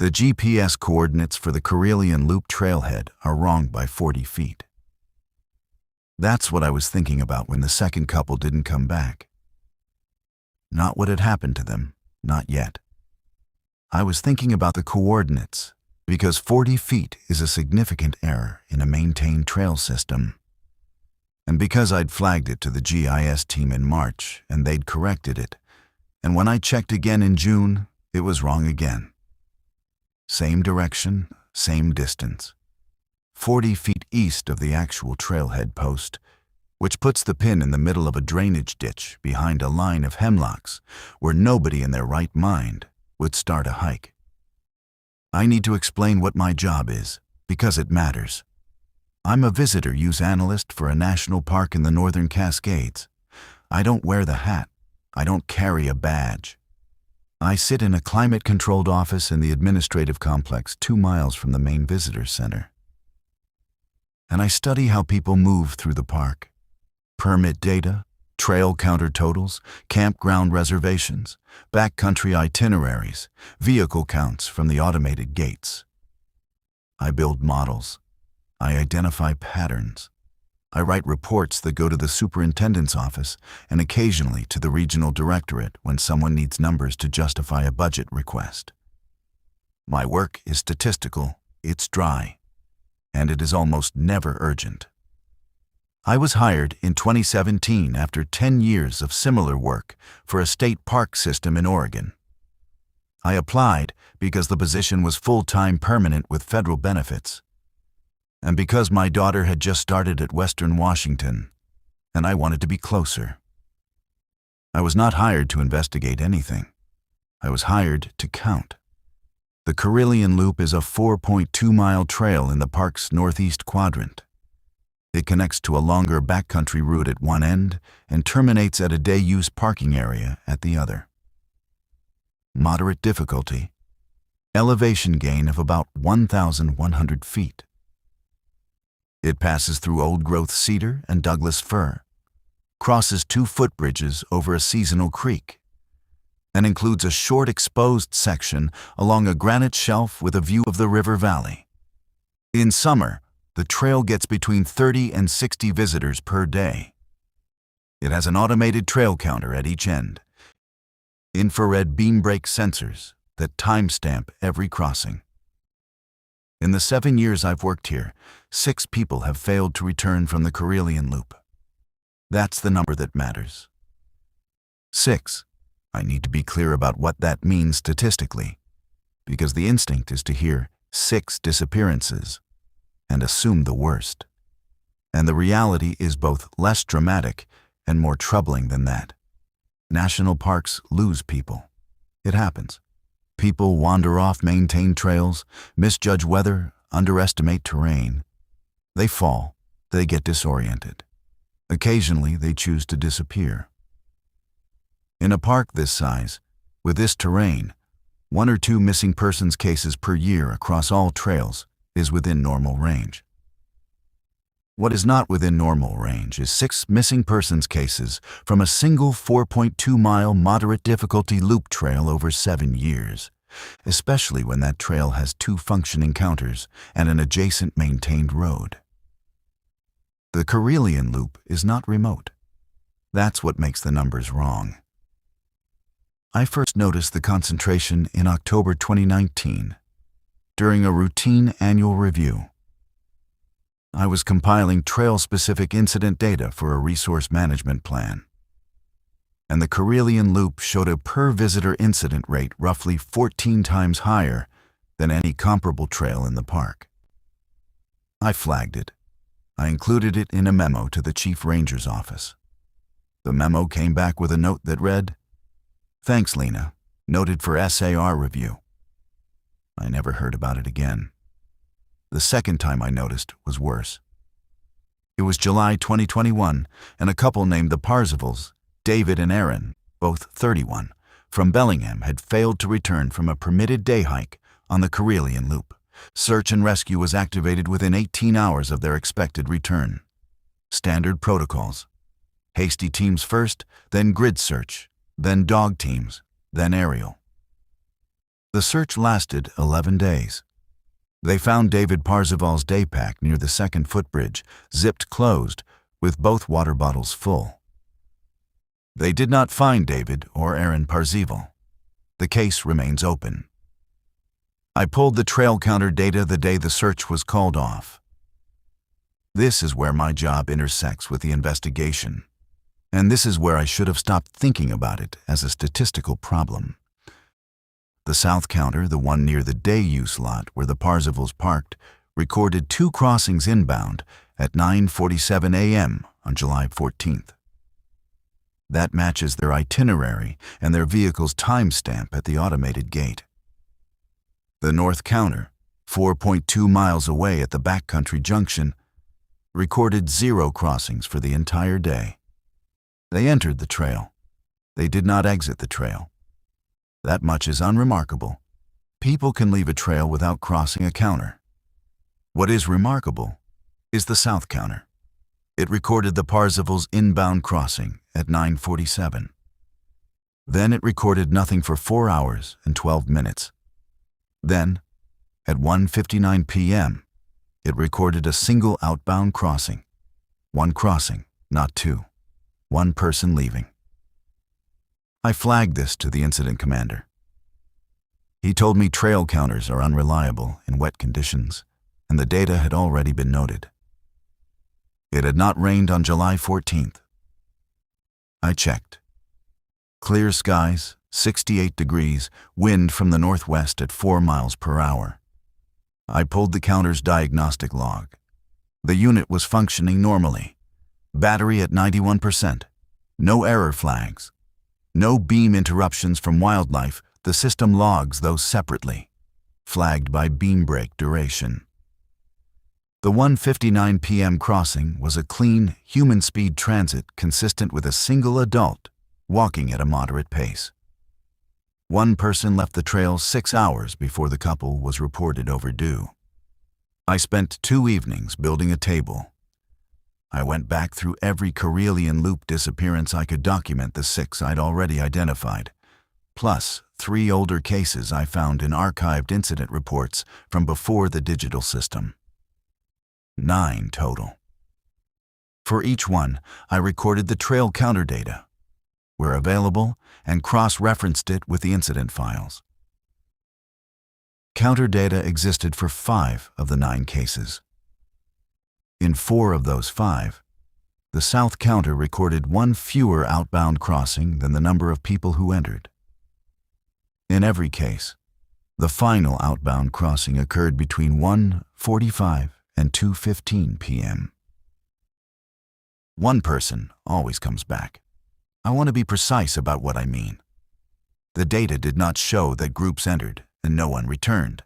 The GPS coordinates for the Karelian Loop trailhead are wrong by 40 feet. That's what I was thinking about when the second couple didn't come back. Not what had happened to them, not yet. I was thinking about the coordinates, because 40 feet is a significant error in a maintained trail system. And because I'd flagged it to the GIS team in March and they'd corrected it, and when I checked again in June, it was wrong again. Same direction, same distance. 40 feet east of the actual trailhead post, which puts the pin in the middle of a drainage ditch behind a line of hemlocks where nobody in their right mind would start a hike. I need to explain what my job is, because it matters. I'm a visitor use analyst for a national park in the Northern Cascades. I don't wear the hat. I don't carry a badge. I sit in a climate-controlled office in the administrative complex 2 miles from the main visitor center. And I study how people move through the park. Permit data, trail counter totals, campground reservations, backcountry itineraries, vehicle counts from the automated gates. I build models. I identify patterns. I write reports that go to the superintendent's office and occasionally to the regional directorate when someone needs numbers to justify a budget request. My work is statistical, it's dry, and it is almost never urgent. I was hired in 2017 after 10 years of similar work for a state park system in Oregon. I applied because the position was full-time permanent with federal benefits, and because my daughter had just started at Western Washington, and I wanted to be closer. I was not hired to investigate anything. I was hired to count. The Karelian Loop is a 4.2-mile trail in the park's northeast quadrant. It connects to a longer backcountry route at one end and terminates at a day-use parking area at the other. Moderate difficulty. Elevation gain of about 1,100 feet. It passes through old-growth cedar and Douglas fir, crosses 2 footbridges over a seasonal creek, and includes a short exposed section along a granite shelf with a view of the river valley. In summer, the trail gets between 30 and 60 visitors per day. It has an automated trail counter at each end, infrared beam brake sensors that timestamp every crossing. In the 7 years I've worked here, 6 people have failed to return from the Karelian Loop. That's the number that matters. 6. I need to be clear about what that means statistically, because the instinct is to hear 6 disappearances and assume the worst. And the reality is both less dramatic and more troubling than that. National parks lose people. It happens. People wander off maintained trails, misjudge weather, underestimate terrain. They fall, they get disoriented. Occasionally, they choose to disappear. In a park this size, with this terrain, 1 or 2 missing persons cases per year across all trails is within normal range. What is not within normal range is 6 missing persons cases from a single 4.2-mile moderate difficulty loop trail over 7 years, especially when that trail has 2 functioning counters and an adjacent maintained road. The Karelian Loop is not remote. That's what makes the numbers wrong. I first noticed the concentration in October 2019, during a routine annual review. I was compiling trail-specific incident data for a resource management plan, and the Karelian Loop showed a per-visitor incident rate roughly 14 times higher than any comparable trail in the park. I flagged it. I included it in a memo to the Chief Ranger's office. The memo came back with a note that read, "Thanks, Lena. Noted for SAR review." I never heard about it again. The second time I noticed was worse. It was July 2021, and a couple named the Parsifals, David and Aaron, both 31, from Bellingham had failed to return from a permitted day hike on the Karelian Loop. Search and rescue was activated within 18 hours of their expected return. Standard protocols. Hasty teams first, then grid search, then dog teams, then aerial. The search lasted 11 days. They found David Parzival's day pack near the second footbridge, zipped closed, with both water bottles full. They did not find David or Aaron Parzival. The case remains open. I pulled the trail counter data the day the search was called off. This is where my job intersects with the investigation, and this is where I should have stopped thinking about it as a statistical problem. The south counter, the one near the day-use lot where the Parzivals parked, recorded 2 crossings inbound at 9:47 a.m. on July 14th. That matches their itinerary and their vehicle's timestamp at the automated gate. The north counter, 4.2 miles away at the backcountry junction, recorded 0 crossings for the entire day. They entered the trail. They did not exit the trail. That much is unremarkable. People can leave a trail without crossing a counter. What is remarkable is the south counter. It recorded the Parzivals' inbound crossing at 9:47. Then it recorded nothing for 4 hours and 12 minutes. Then, at 1:59 p.m., it recorded a single outbound crossing. 1 crossing, not 2. 1 person leaving. I flagged this to the incident commander. He told me trail counters are unreliable in wet conditions, and the data had already been noted. It had not rained on July 14th. I checked. Clear skies, 68 degrees, wind from the northwest at 4 miles per hour. I pulled the counter's diagnostic log. The unit was functioning normally. Battery at 91%. No error flags. No beam interruptions from wildlife. The system logs those separately, flagged by beam break duration. The 1:59 p.m. crossing was a clean, human-speed transit consistent with a single adult walking at a moderate pace. 1 person left the trail 6 hours before the couple was reported overdue. I spent 2 evenings building a table. I went back through every Karelian Loop disappearance I could document the 6 I'd already identified, plus 3 older cases I found in archived incident reports from before the digital system. 9 total. For each one, I recorded the trail counter data, where available, and cross-referenced it with the incident files. Counter data existed for 5 of the 9 cases. In 4 of those 5, the south counter recorded 1 fewer outbound crossing than the number of people who entered. In every case, the final outbound crossing occurred between 1:45 and 2:15 p.m. 1 person always comes back. I want to be precise about what I mean. The data did not show that groups entered and no one returned.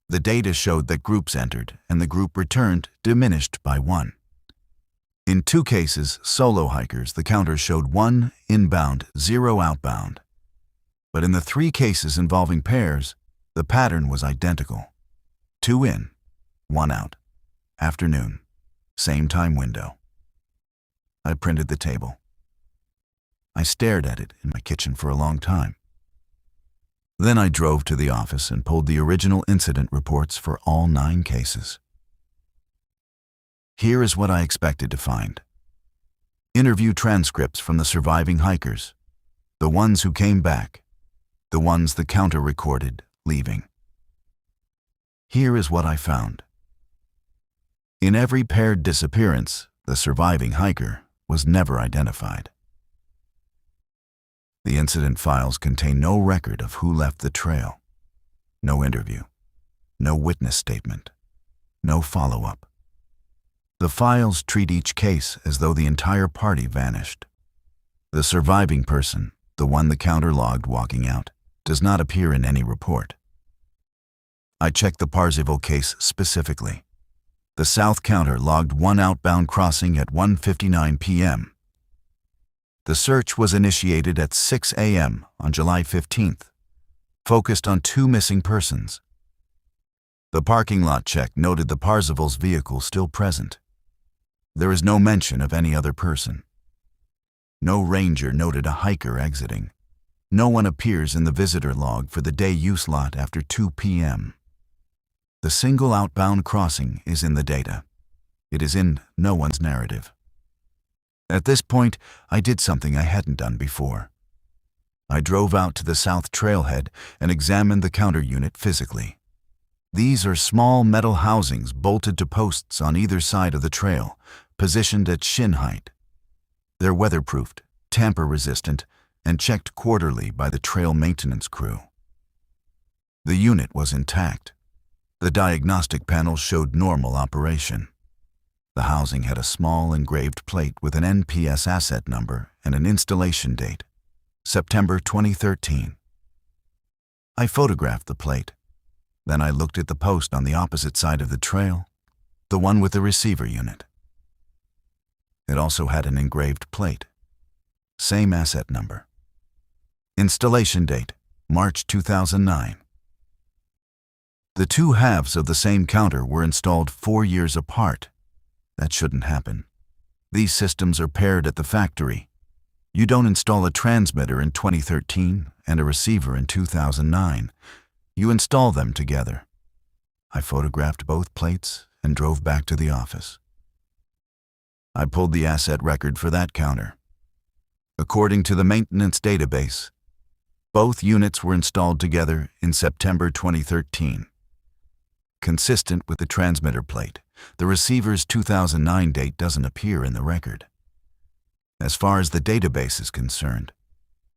The data showed that groups entered and the group returned diminished by 1. In 2 cases, solo hikers, the counter showed 1 inbound, 0 outbound. But in the 3 cases involving pairs, the pattern was identical. 2 in, 1 out. Afternoon, same time window. I printed the table. I stared at it in my kitchen for a long time. Then I drove to the office and pulled the original incident reports for all 9 cases. Here is what I expected to find. Interview transcripts from the surviving hikers, the ones who came back, the ones the counter recorded leaving. Here is what I found. In every paired disappearance, the surviving hiker was never identified. The incident files contain no record of who left the trail, no interview, no witness statement, no follow-up. The files treat each case as though the entire party vanished. The surviving person, the one the counter logged walking out, does not appear in any report. I checked the Parzival case specifically. The south counter logged 1 outbound crossing at 1:59 p.m. The search was initiated at 6 a.m. on July 15th, focused on 2 missing persons. The parking lot check noted the Parzivals' vehicle still present. There is no mention of any other person. No ranger noted a hiker exiting. No one appears in the visitor log for the day use lot after 2 p.m. The single outbound crossing is in the data. It is in no one's narrative. At this point, I did something I hadn't done before. I drove out to the south trailhead and examined the counter unit physically. These are small metal housings bolted to posts on either side of the trail, positioned at shin height. They're weatherproofed, tamper-resistant, and checked quarterly by the trail maintenance crew. The unit was intact. The diagnostic panel showed normal operation. The housing had a small engraved plate with an NPS asset number and an installation date, September 2013. I photographed the plate. Then I looked at the post on the opposite side of the trail, the one with the receiver unit. It also had an engraved plate. Same asset number. Installation date, March 2009. The two halves of the same counter were installed 4 years apart. That shouldn't happen. These systems are paired at the factory. You don't install a transmitter in 2013 and a receiver in 2009. You install them together. I photographed both plates and drove back to the office. I pulled the asset record for that counter. According to the maintenance database, both units were installed together in September 2013. Consistent with the transmitter plate, the receiver's 2009 date doesn't appear in the record. As far as the database is concerned,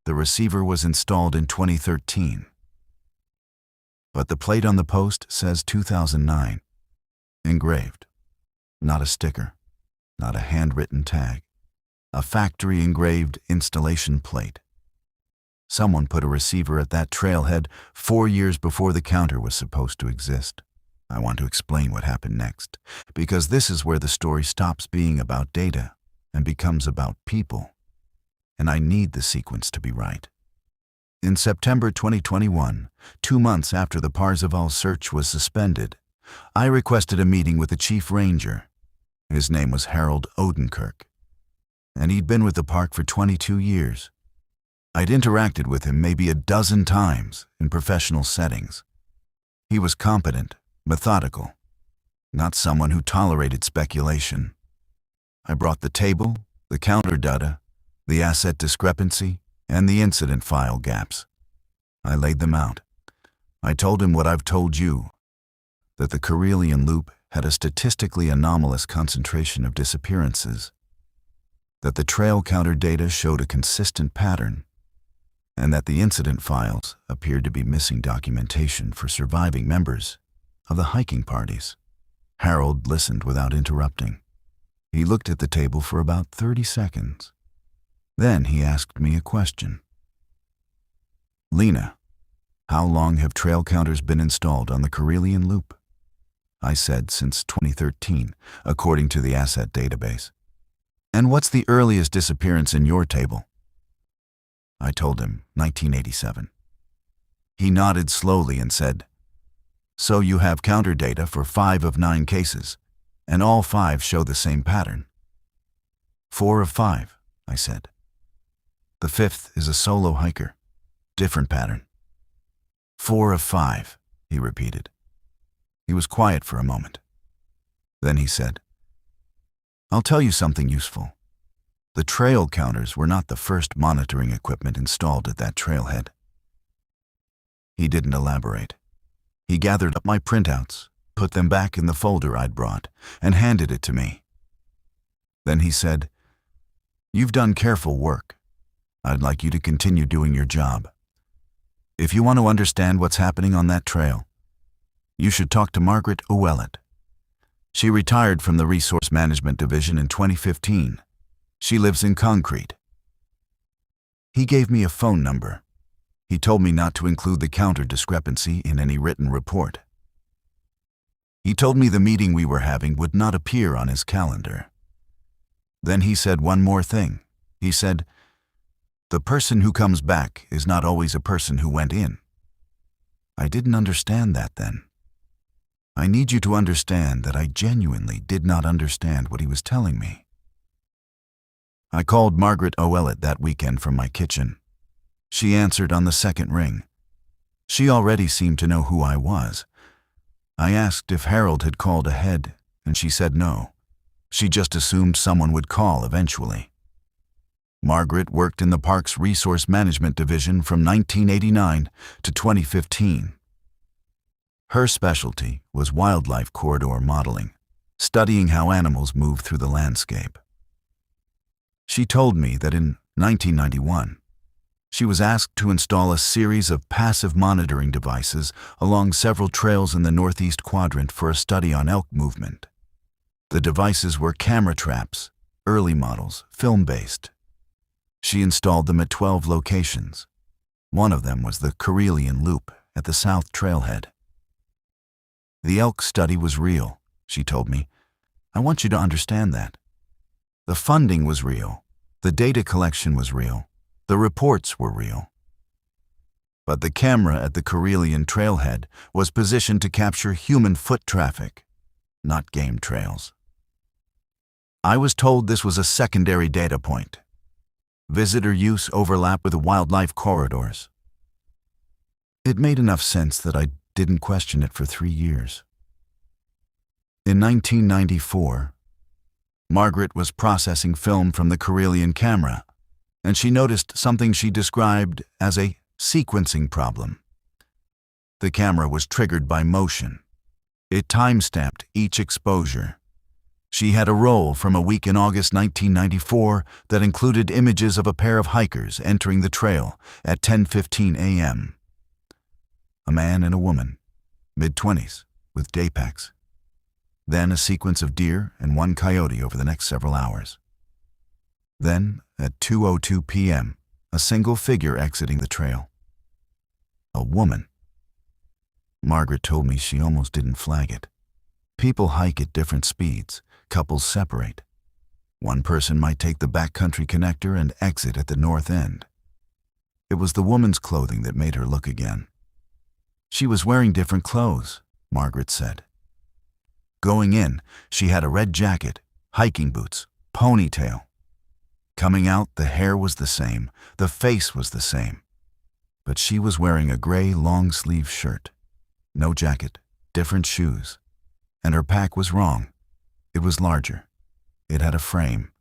the receiver was installed in 2013. But the plate on the post says 2009, engraved. Not a sticker, not a handwritten tag, a factory-engraved installation plate. Someone put a receiver at that trailhead 4 years before the counter was supposed to exist. I want to explain what happened next, because this is where the story stops being about data and becomes about people. And I need the sequence to be right. In September 2021, 2 months after the Parzival search was suspended, I requested a meeting with the chief ranger. His name was Harold Odenkirk, and he'd been with the park for 22 years. I'd interacted with him maybe a dozen times in professional settings. He was competent, methodical, not someone who tolerated speculation. I brought the table, the counter data, the asset discrepancy, and the incident file gaps. I laid them out. I told him what I've told you, that the Karelian Loop had a statistically anomalous concentration of disappearances, that the trail counter data showed a consistent pattern, and that the incident files appeared to be missing documentation for surviving members of the hiking parties. Harold listened without interrupting. He looked at the table for about 30 seconds. Then he asked me a question. Lena, how long have trail counters been installed on the Karelian Loop? I said since 2013, according to the asset database. And what's the earliest disappearance in your table? I told him 1987. He nodded slowly and said, So you have counter data for 5 of 9 cases, and all 5 show the same pattern. 4 of 5, I said. The 5th is a solo hiker. Different pattern. 4 of 5, he repeated. He was quiet for a moment. Then he said, I'll tell you something useful. The trail counters were not the first monitoring equipment installed at that trailhead. He didn't elaborate. He gathered up my printouts, put them back in the folder I'd brought, and handed it to me. Then he said, You've done careful work. I'd like you to continue doing your job. If you want to understand what's happening on that trail, you should talk to Margaret O'Wellett. She retired from the Resource Management Division in 2015. She lives in Concrete. He gave me a phone number. He told me not to include the counter discrepancy in any written report. He told me the meeting we were having would not appear on his calendar. Then he said one more thing. He said, The person who comes back is not always a person who went in. I didn't understand that then. I need you to understand that I genuinely did not understand what he was telling me. I called Margaret O'Wellett that weekend from my kitchen. She answered on the second ring. She already seemed to know who I was. I asked if Harold had called ahead, and she said no. She just assumed someone would call eventually. Margaret worked in the park's resource management division from 1989 to 2015. Her specialty was wildlife corridor modeling, studying how animals move through the landscape. She told me that in 1991, she was asked to install a series of passive monitoring devices along several trails in the northeast quadrant for a study on elk movement. The devices were camera traps, early models, film-based. She installed them at 12 locations. One of them was the Karelian Loop at the South Trailhead. The elk study was real, she told me. I want you to understand that. The funding was real. The data collection was real. The reports were real. But the camera at the Karelian Trailhead was positioned to capture human foot traffic, not game trails. I was told this was a secondary data point. Visitor use overlap with the wildlife corridors. It made enough sense that I didn't question it for 3 years. In 1994, Margaret was processing film from the Karelian camera, and she noticed something she described as a sequencing problem. The camera was triggered by motion. It time-stamped each exposure. She had a roll from a week in August 1994 that included images of a pair of hikers entering the trail at 10:15 a.m. A man and a woman, mid-20s, with day packs. Then a sequence of deer and one coyote over the next several hours. Then, at 2:02 p.m., a single figure exiting the trail. A woman. Margaret told me she almost didn't flag it. People hike at different speeds. Couples separate. One person might take the backcountry connector and exit at the north end. It was the woman's clothing that made her look again. She was wearing different clothes, Margaret said. Going in, she had a red jacket, hiking boots, ponytail. Coming out, the hair was the same, the face was the same. But she was wearing a gray long-sleeve shirt. No jacket, different shoes. And her pack was wrong. It was larger. It had a frame.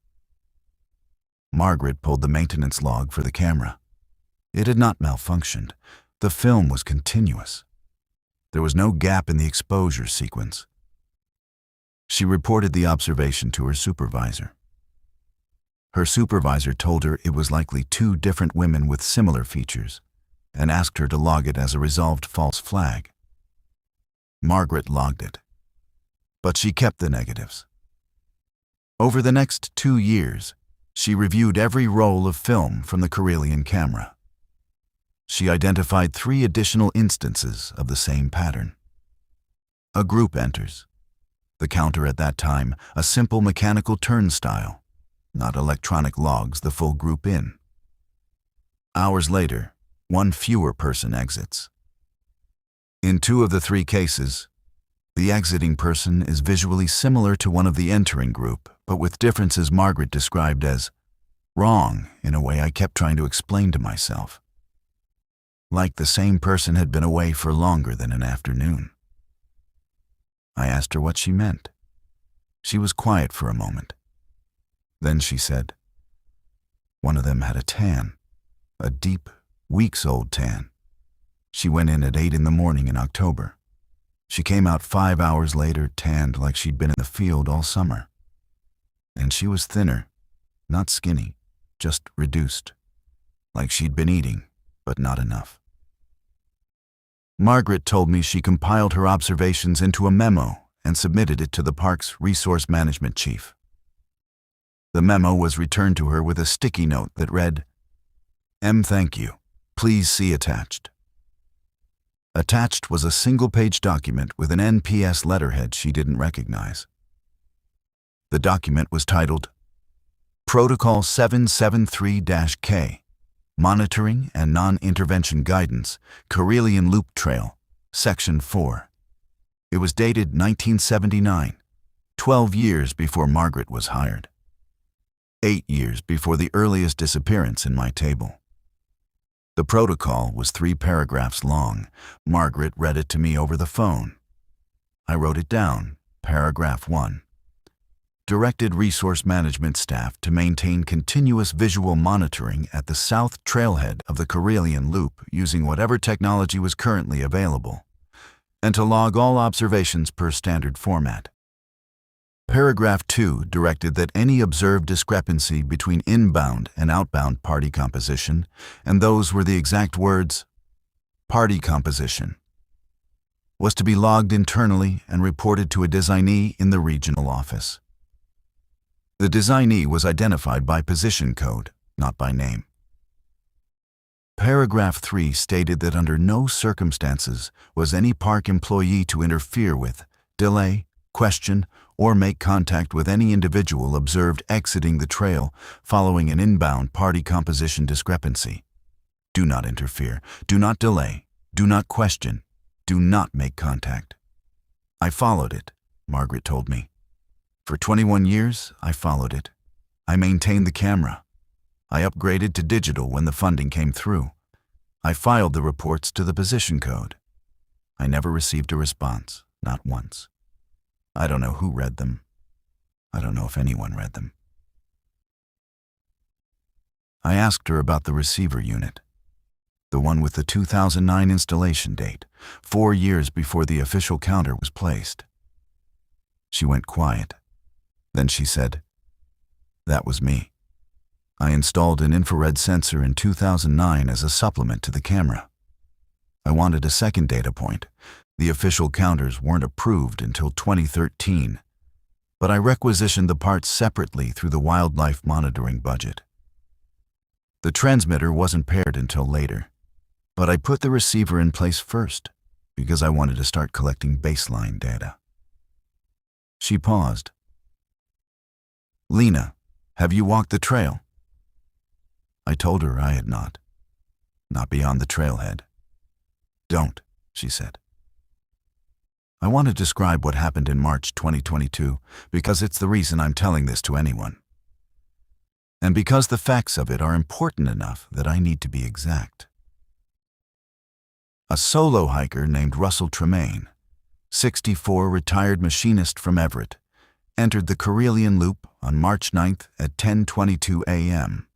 Margaret pulled the maintenance log for the camera. It had not malfunctioned. The film was continuous. There was no gap in the exposure sequence. She reported the observation to her supervisor. Her supervisor told her it was likely 2 different women with similar features and asked her to log it as a resolved false flag. Margaret logged it, but she kept the negatives. Over the next 2 years, she reviewed every roll of film from the Karelian camera. She identified 3 additional instances of the same pattern. A group enters. The counter at that time, a simple mechanical turnstile, not electronic logs the full group in. Hours later, 1 fewer person exits. In 2 of the 3 cases, the exiting person is visually similar to one of the entering group, but with differences Margaret described as wrong in a way I kept trying to explain to myself. Like the same person had been away for longer than an afternoon. I asked her what she meant. She was quiet for a moment. Then she said, one of them had a tan, a deep, weeks-old tan. She went in at 8 in the morning in October. She came out 5 hours later, tanned like she'd been in the field all summer. And she was thinner, not skinny, just reduced, like she'd been eating, but not enough. Margaret told me she compiled her observations into a memo and submitted it to the park's resource management chief. The memo was returned to her with a sticky note that read, Thank you. Please see attached. Attached was a single-page document with an NPS letterhead she didn't recognize. The document was titled Protocol 773-K, Monitoring and Non-Intervention Guidance, Karelian Loop Trail, Section 4. It was dated 1979, 12 years before Margaret was hired. 8 years before the earliest disappearance in my table. The protocol was 3 paragraphs long. Margaret read it to me over the phone. I wrote it down. Paragraph 1. Directed resource management staff to maintain continuous visual monitoring at the south trailhead of the Karelian Loop using whatever technology was currently available, and to log all observations per standard format. Paragraph 2 directed that any observed discrepancy between inbound and outbound party composition, and those were the exact words, party composition, was to be logged internally and reported to a designee in the regional office. The designee was identified by position code, not by name. Paragraph 3 stated that under no circumstances was any park employee to interfere with, delay, question, or make contact with any individual observed exiting the trail following an inbound party composition discrepancy. Do not interfere, do not delay, do not question, do not make contact. I followed it, Margaret told me. For 21 years, I followed it. I maintained the camera. I upgraded to digital when the funding came through. I filed the reports to the position code. I never received a response, not once. I don't know who read them. I don't know if anyone read them. I asked her about the receiver unit, the one with the 2009 installation date, 4 years before the official counter was placed. She went quiet. Then she said, "That was me. I installed an infrared sensor in 2009 as a supplement to the camera. I wanted a second data point. The official counters weren't approved until 2013, but I requisitioned the parts separately through the wildlife monitoring budget. The transmitter wasn't paired until later, but I put the receiver in place first because I wanted to start collecting baseline data." She paused. "Lena, have you walked the trail?" I told her I had not. Not beyond the trailhead. "Don't," she said. I want to describe what happened in March 2022 because it's the reason I'm telling this to anyone. And because the facts of it are important enough that I need to be exact. A solo hiker named Russell Tremaine, 64, retired machinist from Everett, entered the Karelian Loop on March 9th at 10:22 a.m.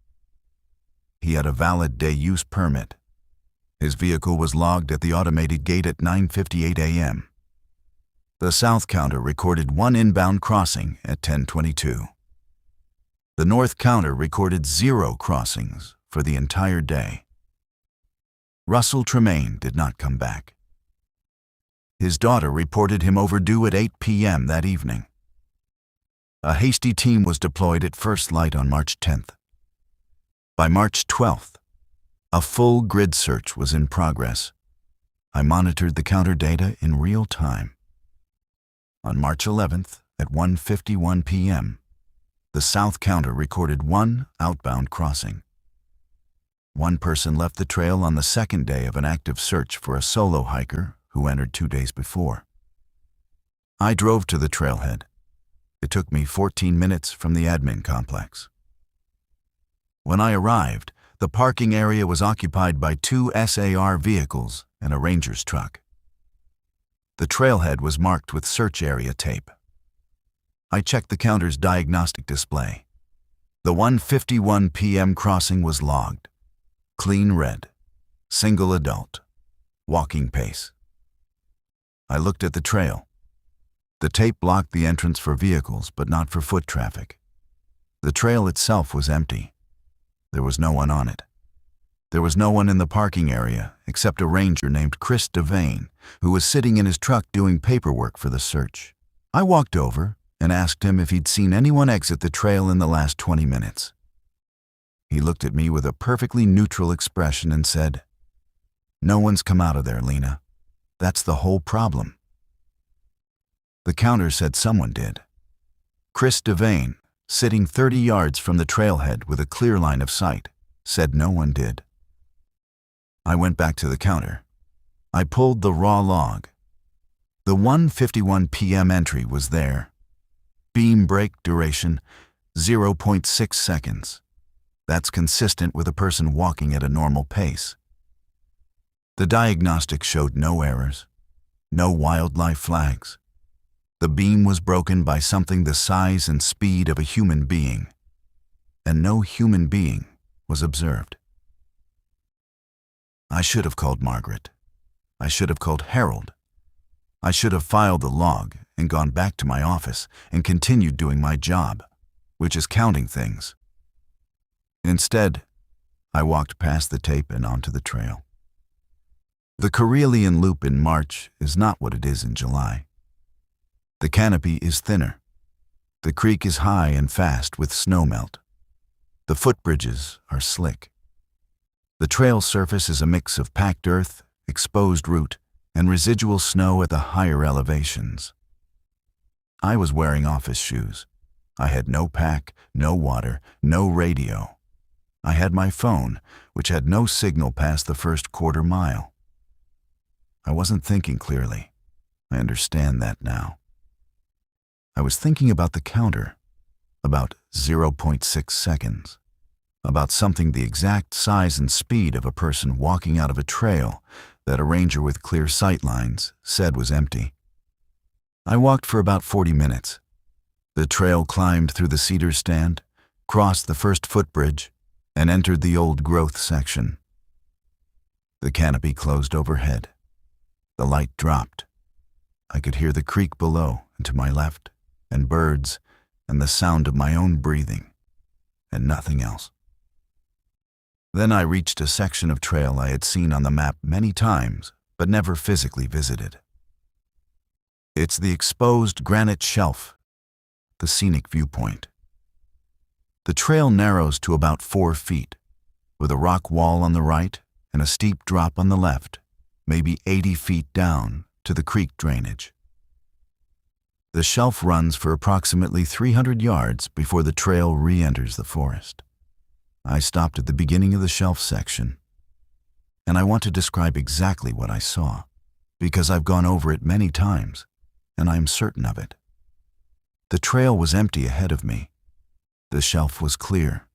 He had a valid day-use permit. His vehicle was logged at the automated gate at 9:58 a.m. The south counter recorded 1 inbound crossing at 10:22. The north counter recorded 0 crossings for the entire day. Russell Tremaine did not come back. His daughter reported him overdue at 8 p.m. that evening. A hasty team was deployed at first light on March 10th. By March 12th, a full grid search was in progress. I monitored the counter data in real time. On March 11th, at 1:51 p.m., the south counter recorded 1 outbound crossing. 1 person left the trail on the second day of an active search for a solo hiker who entered 2 days before. I drove to the trailhead. It took me 14 minutes from the admin complex. When I arrived, the parking area was occupied by 2 SAR vehicles and a ranger's truck. The trailhead was marked with search area tape. I checked the counter's diagnostic display. The 1:51 p.m. crossing was logged. Clean red. Single adult. Walking pace. I looked at the trail. The tape blocked the entrance for vehicles, but not for foot traffic. The trail itself was empty. There was no one on it. There was no one in the parking area except a ranger named Chris Devane, who was sitting in his truck doing paperwork for the search. I walked over and asked him if he'd seen anyone exit the trail in the last 20 minutes. He looked at me with a perfectly neutral expression and said, "No one's come out of there, Lena. That's the whole problem." The counter said someone did. Chris Devane, sitting 30 yards from the trailhead with a clear line of sight, said no one did. I went back to the counter. I pulled the raw log. The 1:51 p.m. entry was there. Beam break duration, 0.6 seconds. That's consistent with a person walking at a normal pace. The diagnostic showed no errors, no wildlife flags. The beam was broken by something the size and speed of a human being, and no human being was observed. I should have called Margaret. I should have called Harold. I should have filed the log and gone back to my office and continued doing my job, which is counting things. Instead, I walked past the tape and onto the trail. The Karelian Loop in March is not what it is in July. The canopy is thinner. The creek is high and fast with snowmelt. The footbridges are slick. The trail surface is a mix of packed earth, exposed root, and residual snow at the higher elevations. I was wearing office shoes. I had no pack, no water, no radio. I had my phone, which had no signal past the first quarter mile. I wasn't thinking clearly. I understand that now. I was thinking about the counter, about 0.6 seconds, about something the exact size and speed of a person walking out of a trail that a ranger with clear sight lines said was empty. I walked for about 40 minutes. The trail climbed through the cedar stand, crossed the first footbridge, and entered the old growth section. The canopy closed overhead. The light dropped. I could hear the creek below and to my left, and birds, and the sound of my own breathing, and nothing else. Then I reached a section of trail I had seen on the map many times, but never physically visited. It's the exposed granite shelf, the scenic viewpoint. The trail narrows to about 4 feet, with a rock wall on the right and a steep drop on the left, maybe 80 feet down to the creek drainage. The shelf runs for approximately 300 yards before the trail re-enters the forest. I stopped at the beginning of the shelf section, and I want to describe exactly what I saw, because I've gone over it many times, and I am certain of it. The trail was empty ahead of me. The shelf was clear.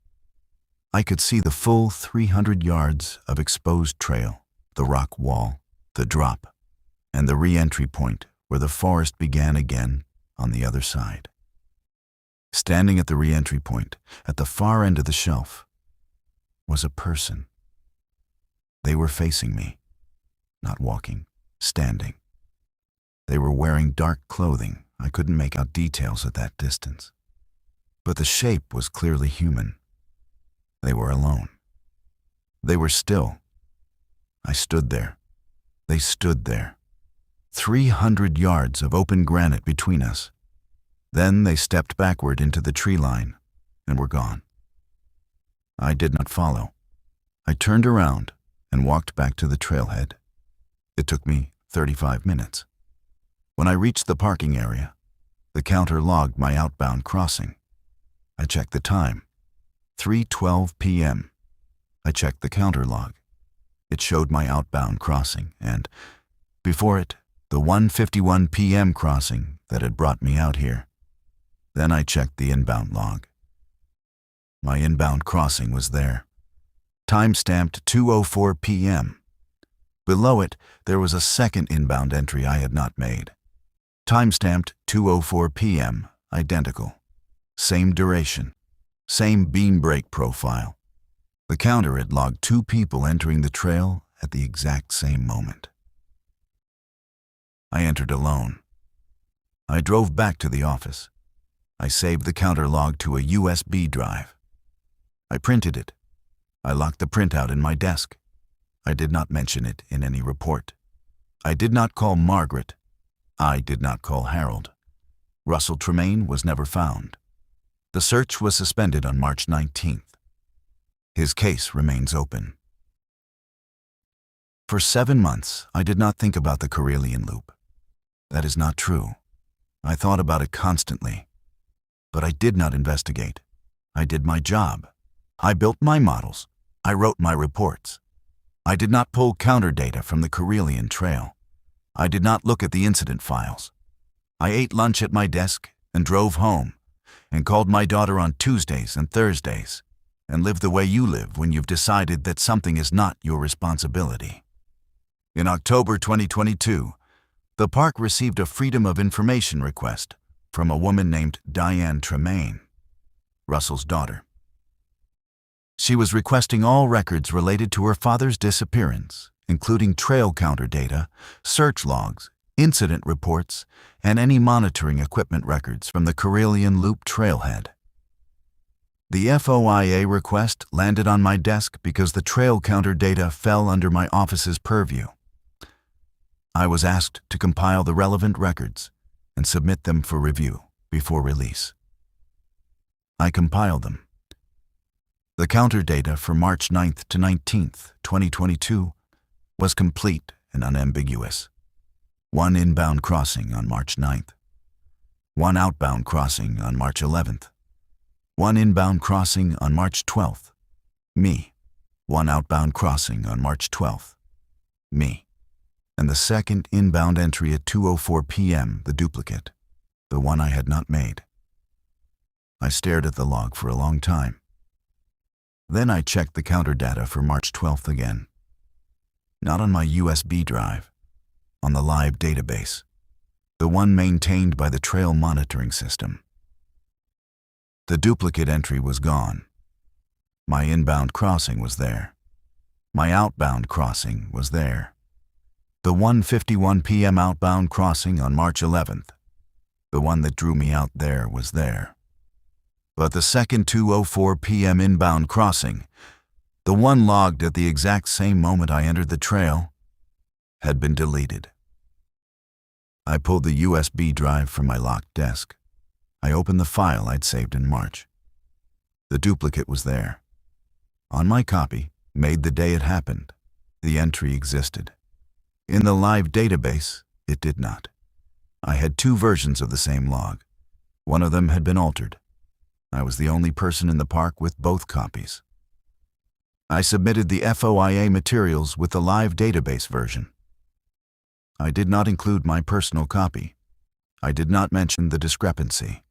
I could see the full 300 yards of exposed trail, the rock wall, the drop, and the re-entry point where the forest began again on the other side. Standing at the re-entry point, at the far end of the shelf, was a person. They were facing me, not walking, standing. They were wearing dark clothing. I couldn't make out details at that distance. But the shape was clearly human. They were alone. They were still. I stood there. They stood there. 300 yards of open granite between us. Then they stepped backward into the tree line and were gone. I did not follow. I turned around and walked back to the trailhead. It took me 35 minutes. When I reached the parking area, the counter logged my outbound crossing. I checked the time. 3:12 p.m. I checked the counter log. It showed my outbound crossing and, before it, the 1:51 p.m. crossing that had brought me out here. Then I checked the inbound log. My inbound crossing was there. Time-stamped 2:04 p.m. Below it, there was a second inbound entry I had not made. Time-stamped 2:04 p.m., identical. Same duration. Same beam break profile. The counter had logged 2 people entering the trail at the exact same moment. I entered alone. I drove back to the office. I saved the counter log to a USB drive. I printed it. I locked the printout in my desk. I did not mention it in any report. I did not call Margaret. I did not call Harold. Russell Tremaine was never found. The search was suspended on March 19th. His case remains open. For 7 months, I did not think about the Karelian Loop. That is not true. I thought about it constantly. But I did not investigate. I did my job. I built my models. I wrote my reports. I did not pull counter data from the Karelian Trail. I did not look at the incident files. I ate lunch at my desk and drove home and called my daughter on Tuesdays and Thursdays and lived the way you live when you've decided that something is not your responsibility. In October 2022, the park received a Freedom of Information request from a woman named Diane Tremaine, Russell's daughter. She was requesting all records related to her father's disappearance, including trail counter data, search logs, incident reports, and any monitoring equipment records from the Carelian Loop trailhead. The FOIA request landed on my desk because the trail counter data fell under my office's purview. I was asked to compile the relevant records and submit them for review before release. I compiled them. The counter data for March 9th to 19th, 2022 was complete and unambiguous. 1 inbound crossing on March 9th. 1 outbound crossing on March 11th. 1 inbound crossing on March 12th. Me. 1 outbound crossing on March 12th. Me. And the second inbound entry at 2:04 p.m., the duplicate, the one I had not made. I stared at the log for a long time. Then I checked the counter data for March 12th again. Not on my USB drive, on the live database, the one maintained by the trail monitoring system. The duplicate entry was gone. My inbound crossing was there. My outbound crossing was there. The 1:51 p.m. outbound crossing on March 11th, the one that drew me out there, was there. But the second 2:04 p.m. inbound crossing, the one logged at the exact same moment I entered the trail, had been deleted. I pulled the USB drive from my locked desk. I opened the file I'd saved in March. The duplicate was there. On my copy, made the day it happened, the entry existed. In the live database, it did not. I had 2 versions of the same log. One of them had been altered. I was the only person in the park with both copies. I submitted the FOIA materials with the live database version. I did not include my personal copy. I did not mention the discrepancy.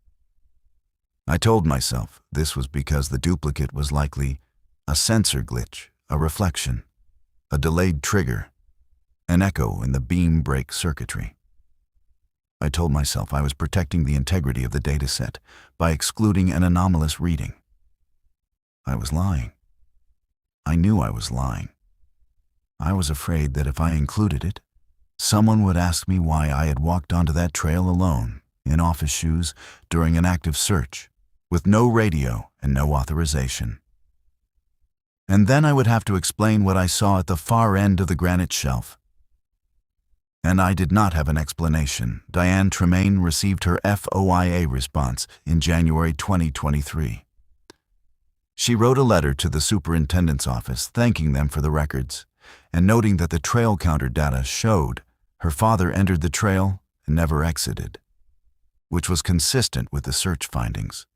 I told myself this was because the duplicate was likely a sensor glitch, a reflection, a delayed trigger, an echo in the beam break circuitry. I told myself I was protecting the integrity of the dataset by excluding an anomalous reading. I was lying. I knew I was lying. I was afraid that if I included it, someone would ask me why I had walked onto that trail alone, in office shoes, during an active search, with no radio and no authorization. And then I would have to explain what I saw at the far end of the granite shelf. And I did not have an explanation. Diane Tremaine received her FOIA response in January 2023. She wrote a letter to the superintendent's office thanking them for the records and noting that the trail counter data showed her father entered the trail and never exited, which was consistent with the search findings.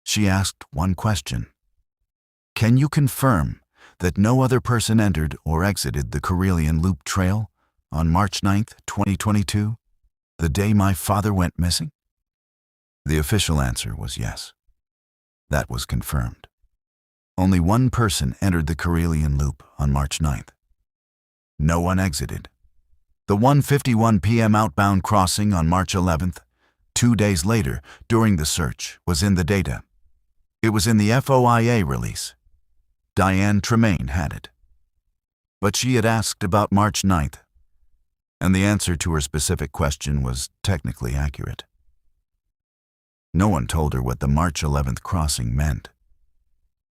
She asked one question: "Can you confirm that no other person entered or exited the Carelian Loop trail on March 9th, 2022, the day my father went missing?" The official answer was yes. That was confirmed. Only one person entered the Carelian Loop on March 9th. No one exited. The 1:51 p.m. outbound crossing on March 11th, 2 days later, during the search, was in the data. It was in the FOIA release. Diane Tremaine had it. But she had asked about March 9th, and the answer to her specific question was technically accurate. No one told her what the March 11th crossing meant.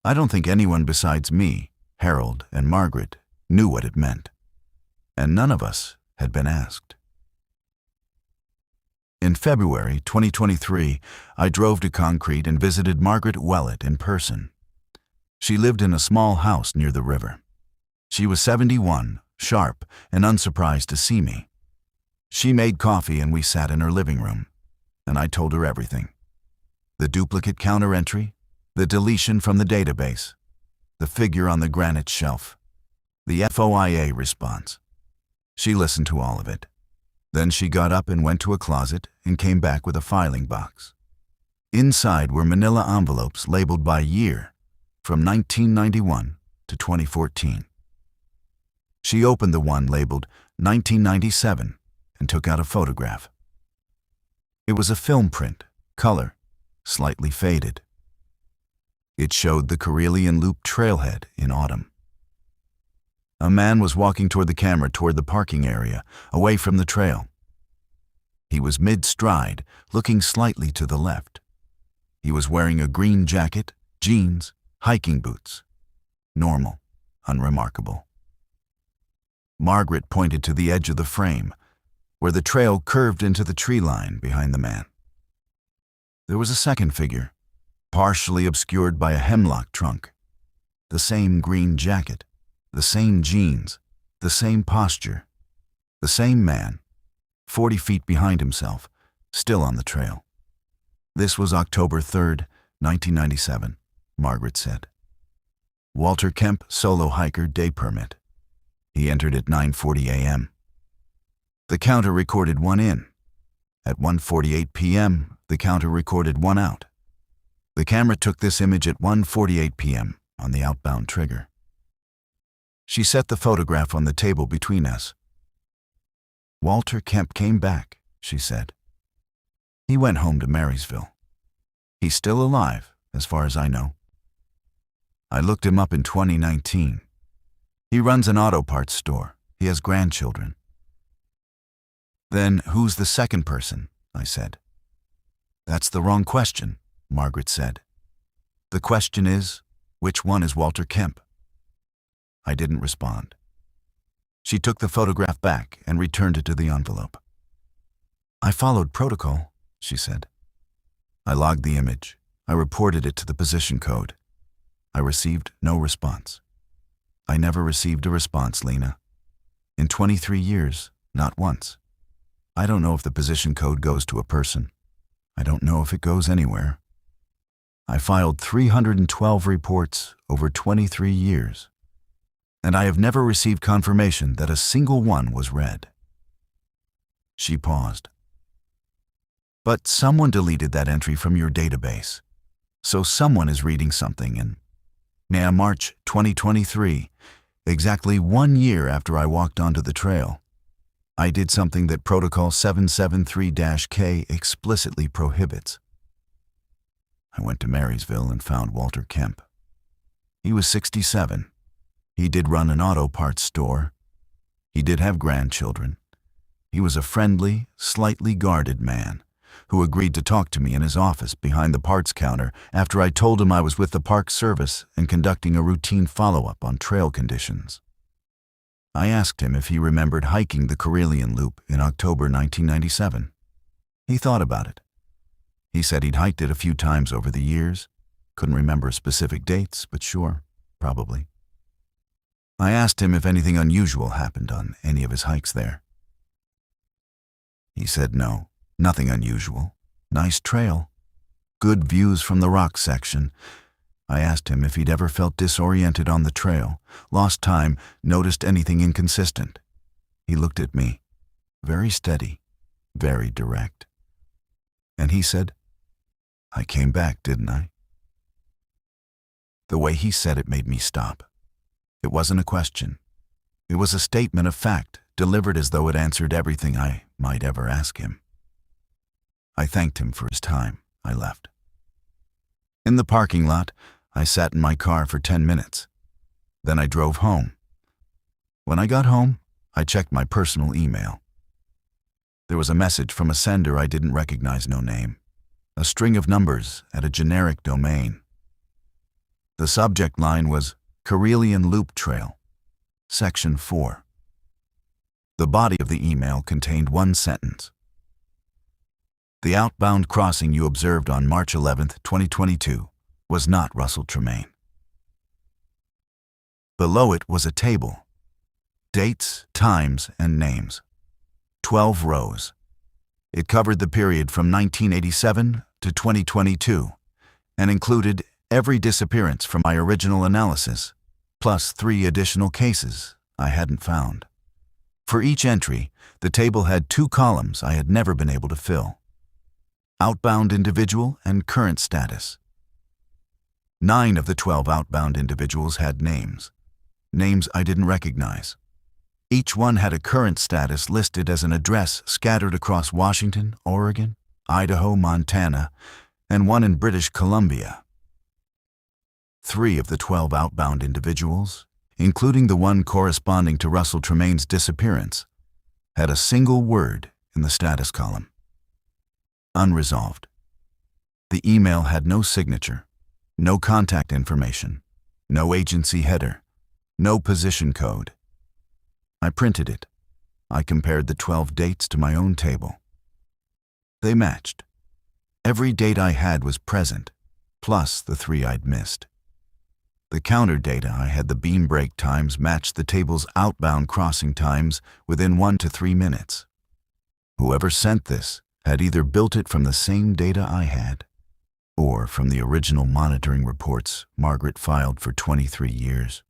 I don't think anyone besides me, Harold, and Margaret knew what it meant, and none of us had been asked. In February 2023, I drove to Concrete and visited Margaret Wellett in person. She lived in a small house near the river. She was 71, sharp, and unsurprised to see me. She made coffee and we sat in her living room, and I told her everything. The duplicate counter entry, the deletion from the database, the figure on the granite shelf, the FOIA response. She listened to all of it. Then she got up and went to a closet and came back with a filing box. Inside were manila envelopes labeled by year, from 1991 to 2014. She opened the one labeled 1997 and took out a photograph. It was a film print, color, slightly faded. It showed the Karelian Loop trailhead in autumn. A man was walking toward the camera toward the parking area, away from the trail. He was mid-stride, looking slightly to the left. He was wearing a green jacket, jeans, hiking boots. Normal, unremarkable. Margaret pointed to the edge of the frame, where the trail curved into the tree line behind the man. There was a second figure, partially obscured by a hemlock trunk. The same green jacket, the same jeans, the same posture, the same man, 40 feet behind himself, still on the trail. This was October 3rd, 1997, Margaret said. Walter Kemp, solo hiker, day permit. He entered at 9:40 a.m. The counter recorded 1 in. At 1:48 p.m., the counter recorded 1 out. The camera took this image at 1:48 p.m. on the outbound trigger. She set the photograph on the table between us. Walter Kemp came back, she said. He went home to Marysville. He's still alive, as far as I know. I looked him up in 2019. He runs an auto parts store. He has grandchildren. Then who's the second person? I said. That's the wrong question, Margaret said. The question is, which one is Walter Kemp? I didn't respond. She took the photograph back and returned it to the envelope. I followed protocol, she said. I logged the image. I reported it to the position code. I received no response. I never received a response, Lena. In 23 years, not once. I don't know if the position code goes to a person. I don't know if it goes anywhere. I filed 312 reports over 23 years. And I have never received confirmation that a single one was read. She paused. But someone deleted that entry from your database. So someone is reading something in March 2023, exactly 1 year after I walked onto the trail. I did something that Protocol 773-K explicitly prohibits. I went to Marysville and found Walter Kemp. He was 67. He did run an auto parts store. He did have grandchildren. He was a friendly, slightly guarded man who agreed to talk to me in his office behind the parts counter after I told him I was with the Park Service and conducting a routine follow-up on trail conditions. I asked him if he remembered hiking the Karelian Loop in October 1997. He thought about it. He said he'd hiked it a few times over the years. Couldn't remember specific dates, but sure, probably. I asked him if anything unusual happened on any of his hikes there. He said no, nothing unusual. Nice trail. Good views from the rock section. I asked him if he'd ever felt disoriented on the trail, lost time, noticed anything inconsistent. He looked at me, very steady, very direct. And he said, I came back, didn't I? The way he said it made me stop. It wasn't a question. It was a statement of fact, delivered as though it answered everything I might ever ask him. I thanked him for his time. I left. In the parking lot, I sat in my car for 10 minutes. Then I drove home. When I got home, I checked my personal email. There was a message from a sender I didn't recognize, no name. A string of numbers at a generic domain. The subject line was Karelian Loop Trail, Section 4. The body of the email contained one sentence. The outbound crossing you observed on March 11, 2022, was not Russell Tremaine. Below it was a table. Dates, times, and names. 12 rows. It covered the period from 1987 to 2022 and included every disappearance from my original analysis, plus 3 additional cases I hadn't found. For each entry, the table had 2 columns I had never been able to fill. Outbound individual and current status. 9 of the 12 outbound individuals had names. Names I didn't recognize. Each one had a current status listed as an address scattered across Washington, Oregon, Idaho, Montana, and one in British Columbia. 3 of the 12 outbound individuals, including the one corresponding to Russell Tremaine's disappearance, had a single word in the status column: unresolved. The email had no signature, no contact information, no agency header, no position code. I printed it. I compared the 12 dates to my own table. They matched. Every date I had was present, plus the 3 I'd missed. The counter data I had, the beam break times, matched the table's outbound crossing times within 1 to 3 minutes. Whoever sent this had either built it from the same data I had, or from the original monitoring reports Margaret filed for 23 years.